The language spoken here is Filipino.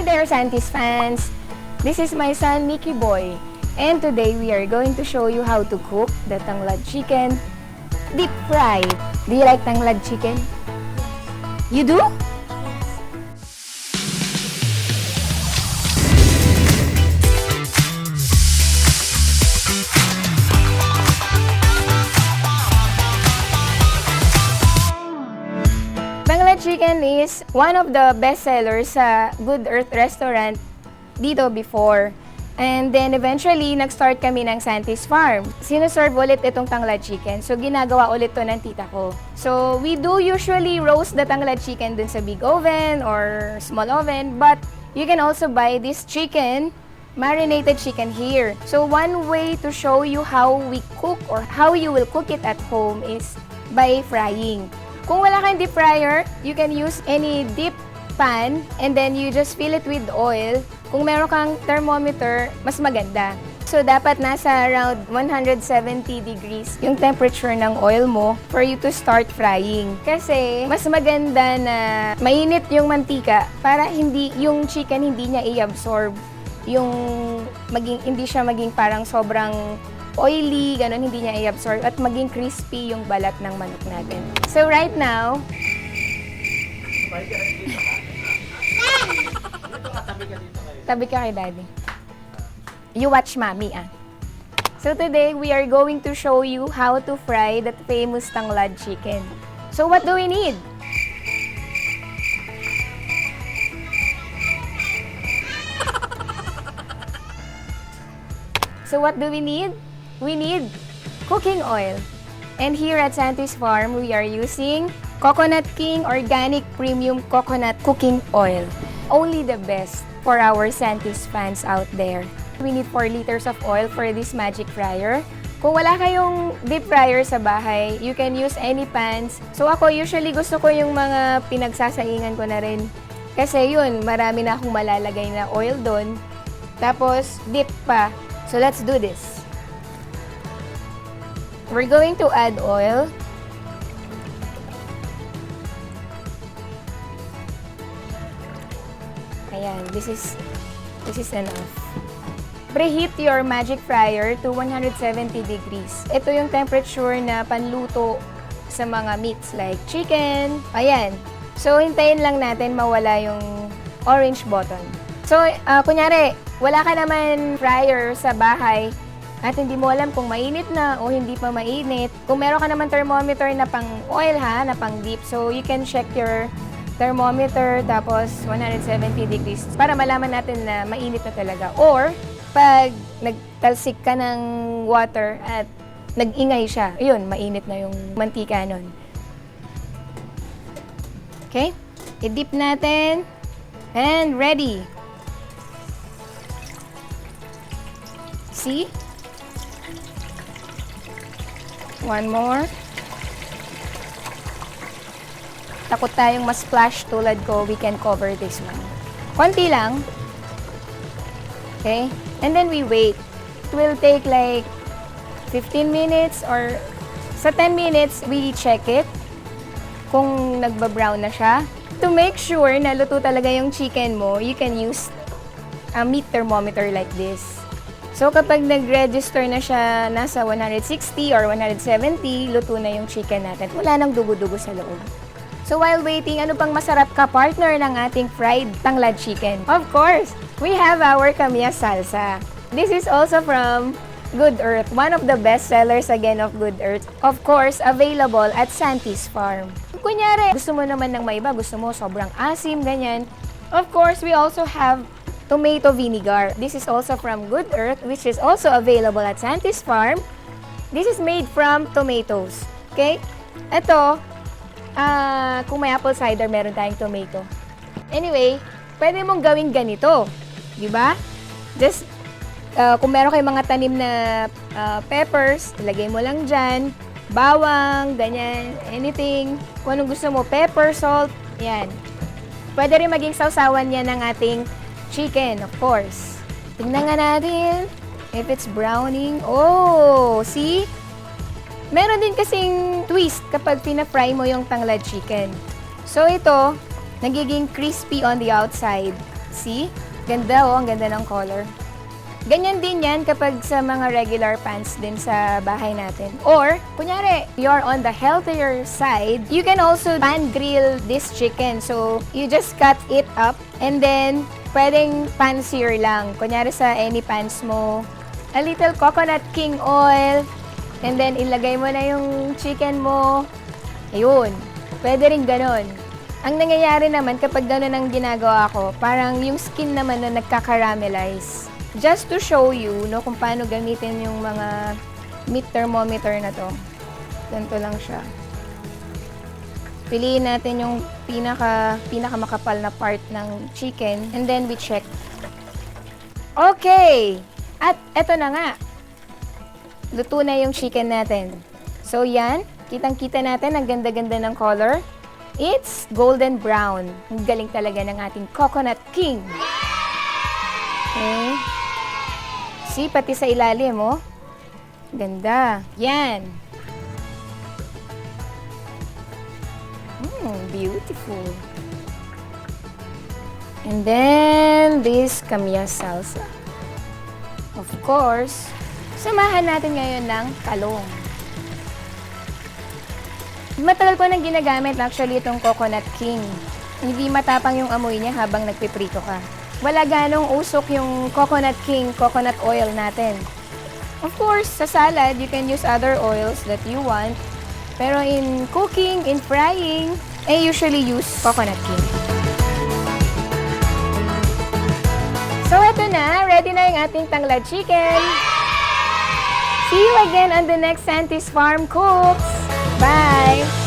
there, Santi's fans! This is my son, Mickey Boy. And today, we are going to show you how to cook the Tanglad chicken deep fry. Do you like Tanglad chicken? You do? Tanglad chicken is one of the best sellers sa Good Earth restaurant dito before. And then eventually, nag-start kami ng Santi's Farm. Sinuserve ulit itong Tanglad chicken. So, ginagawa ulit to ng tita ko. So, we do usually roast the Tanglad chicken dun sa big oven or small oven. But, you can also buy this chicken, marinated chicken here. So, one way to show you how we cook or how you will cook it at home is by frying. Kung wala kang deep fryer, you can use any deep pan and then you just fill it with oil. Kung meron kang thermometer, mas maganda. So, dapat nasa around 170 degrees yung temperature ng oil mo for you to start frying. Kasi, mas maganda na mainit yung mantika para yung chicken hindi niya i-absorb. Hindi siya maging parang sobrang oily, ganun, hindi niya i-absorb at maging crispy yung balat ng manok natin. So, right now, tabi ka kay daddy. You watch mommy, ah. So today, we are going to show you how to fry that famous Tanglad chicken. So what do we need? So what do we need? We need cooking oil. And here at Santi's Farm, we are using Coconut King Organic Premium Coconut Cooking Oil. Only the best for our Santi's fans out there. We need 4 liters of oil for this magic fryer. Kung wala kayong deep fryer sa bahay, you can use any pans. So ako, usually gusto ko yung mga pinagsasaingan ko na rin. Kasi yun, marami na akong malalagay na oil doon. Tapos, dip pa. So let's do this. We're going to add oil. Ayan, this is enough. Preheat your magic fryer to 170 degrees. Ito yung temperature na panluto sa mga meats like chicken. Ayan. So, hintayin lang natin mawala yung orange button. So, kunyari, wala ka naman fryer sa bahay at hindi mo alam kung mainit na o hindi pa mainit. Kung meron ka naman thermometer na pang oil na pang deep, so you can check your thermometer, tapos 170 degrees para malaman natin na mainit na talaga. Or, pag nagtalsik ka ng water at nag-ingay siya, ayun, mainit na yung mantika nun. Okay? I-dip natin. And ready. See? One more. Takot tayong ma-splash tulad ko, we can cover this one. Konti lang. Okay? And then we wait. It will take like 15 minutes or sa 10 minutes, we check it kung nagba-brown na siya. To make sure na luto talaga yung chicken mo, you can use a meat thermometer like this. So kapag nag-register na siya nasa 160 or 170, luto na yung chicken natin. Wala nang dugo-dugo sa loob. So while waiting, ano pang masarap ka partner ng ating fried Tanglad chicken? Of course, we have our Kamiya salsa. This is also from Good Earth, one of the best sellers again of Good Earth. Of course, available at Santi's Farm. Kunyari, gusto mo naman ng maiba, gusto mo sobrang asim, ganyan. Of course, we also have tomato vinegar. This is also from Good Earth, which is also available at Santi's Farm. This is made from tomatoes. Okay? Ito, kung may apple cider, meron tayong tomato. Anyway, pwede mong gawing ganito. Diba? Just, kung meron kayong mga tanim na peppers, ilagay mo lang dyan. Bawang, ganyan, anything. Kung anong gusto mo, pepper, salt, yan. Pwede rin maging sausawan yan ng ating chicken, of course. Tingnan nga natin if it's browning. Oh, see? Meron din kasing twist kapag pina-fry mo yung Tanglad chicken. So ito, nagiging crispy on the outside. See? Ganda oh, ang ganda ng color. Ganyan din yan kapag sa mga regular pans din sa bahay natin. Or, kunyari, you're on the healthier side, you can also pan grill this chicken. So, you just cut it up and then pwedeng pan-sear lang. Kunyari sa any pans mo, a little coconut king oil, and then ilagay mo na yung chicken mo. Ayun, pwede rin ganon. Ang nangyayari naman kapag ganon ang ginagawa ko, parang yung skin naman na nagka-caramelize. Just to show you, no, kung paano gamitin yung mga meat thermometer na to. Ganito lang siya. Piliin natin yung pinaka makapal na part ng chicken and then we check. Okay! At eto na nga. Luto na yung chicken natin. So yan, kitang-kita natin ang ganda-ganda ng color. It's golden brown. Ang galing talaga ng ating coconut king. Okay. See, pati sa ilalim, oh. Ganda. Yan. Beautiful. And then, this kamyas salsa. Of course, samahan natin ngayon ng talong. Matagal ko nang ginagamit actually itong coconut king. Hindi matapang yung amoy niya habang nagpiprito ka. Wala ganong usok yung coconut king, coconut oil natin. Of course, sa salad, you can use other oils that you want. Pero in cooking, in frying, I usually use coconut king. So, eto na. Ready na yung ating tanglad chicken. See you again on the next Santi's Farm Cooks. Bye!